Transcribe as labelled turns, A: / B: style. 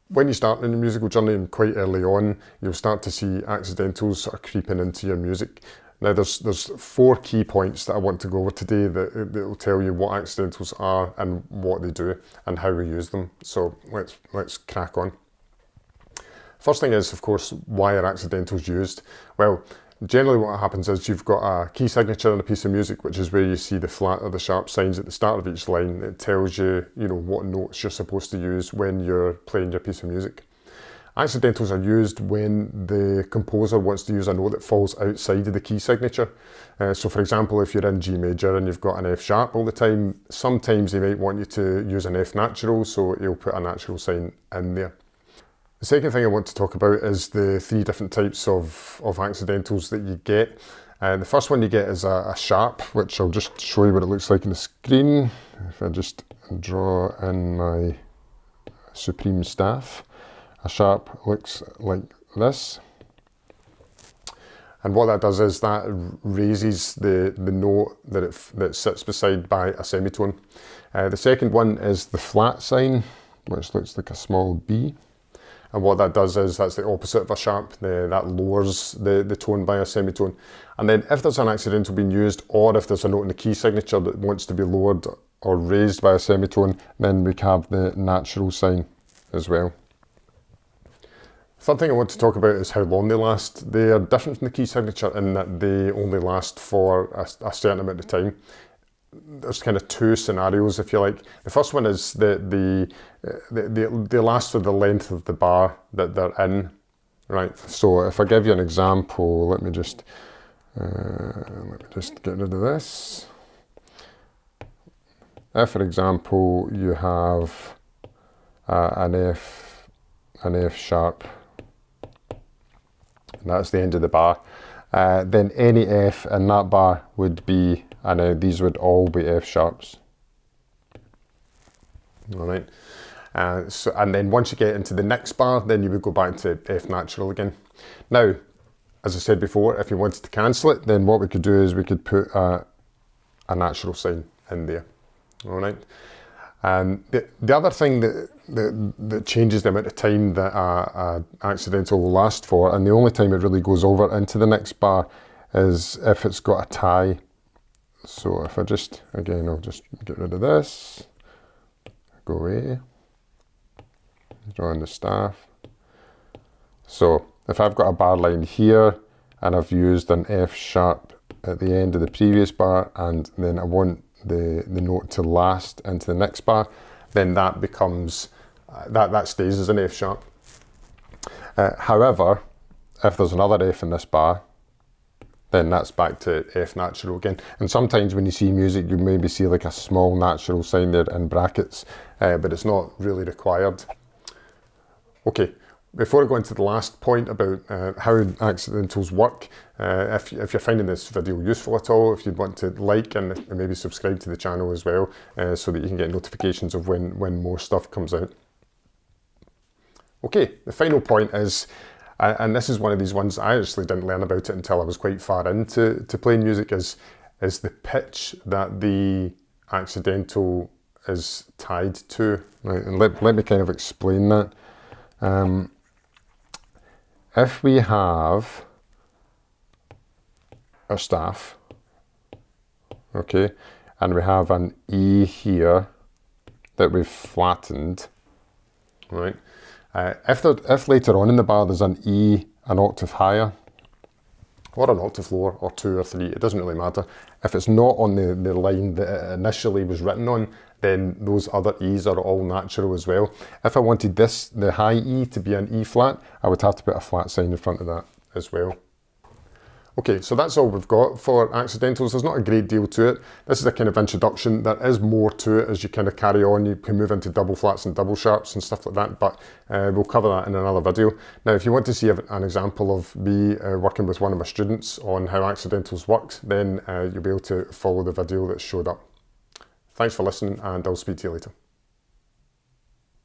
A: When you start in your musical journey and quite early on, you'll start to see accidentals sort of creeping into your music. Now there's 4 key points that I want to go over today that will tell you what accidentals are and what they do and how we use them. So let's crack on. First thing is, of course, why are accidentals used? Well, generally what happens is you've got a key signature in a piece of music, which is where you see the flat or the sharp signs at the start of each line. It tells you, what notes you're supposed to use when you're playing your piece of music. Accidentals are used when the composer wants to use a note that falls outside of the key signature. So for example, if you're in G major and you've got an F sharp all the time, sometimes they might want you to use an F natural, so he'll put a natural sign in there. The second thing I want to talk about is the 3 different types of accidentals that you get. The first one you get is a sharp, which I'll just show you what it looks like on the screen. If I just draw in my supreme staff, a sharp looks like this. And what that does is that raises the note that sits beside by a semitone. The second one is the flat sign, which looks like a small B. And what that does is that's the opposite of a sharp, that lowers the tone by a semitone. And then if there's an accidental being used, or if there's a note in the key signature that wants to be lowered or raised by a semitone, then we have the natural sign as well. Third thing I want to talk about is how long they last. They are different from the key signature in that they only last for a certain amount of time. There's kind of 2 scenarios, if you like. The first one is that they last for the length of the bar that they're in, right? So if I give you an example, let me just get rid of this. If, for example, you have an F sharp, and that's the end of the bar, then any F in that bar would be, and these would all be F sharps. All right. And then once you get into the next bar, then you would go back to F natural again. Now, as I said before, if you wanted to cancel it, then what we could do is we could put a natural sign in there. All right. The other thing that changes the amount of time that a accidental will last for, and the only time it really goes over into the next bar, is if it's got a tie. So if I just, again, I'll just get rid of this, go away, draw in the staff. So if I've got a bar line here and I've used an F sharp at the end of the previous bar, and then I want the note to last into the next bar, then that becomes, that stays as an F sharp. However, if there's another F in this bar, then that's back to F natural again. And sometimes when you see music, you maybe see like a small natural sign there in brackets, but it's not really required. Okay, before I go into the last point about how accidentals work, if you're finding this video useful at all, if you'd want to like and maybe subscribe to the channel as well, so that you can get notifications of when more stuff comes out. Okay, the final point is, and this is one of these ones I actually didn't learn about it until I was quite far into playing music, is the pitch that the accidental is tied to. Right, and let me kind of explain that. If we have a staff, okay, and we have an E here that we've flattened, right? If later on in the bar there's an E an octave higher, or an octave lower, or 2 or 3, it doesn't really matter. If it's not on the line that it initially was written on, then those other E's are all natural as well. If I wanted the high E to be an E flat, I would have to put a flat sign in front of that as well. Okay, so that's all we've got for accidentals. There's not a great deal to it. This is a kind of introduction. There is more to it as you kind of carry on. You can move into double flats and double sharps and stuff like that, but we'll cover that in another video. Now, if you want to see an example of me working with one of my students on how accidentals work, then you'll be able to follow the video that showed up. Thanks for listening, and I'll speak to you later.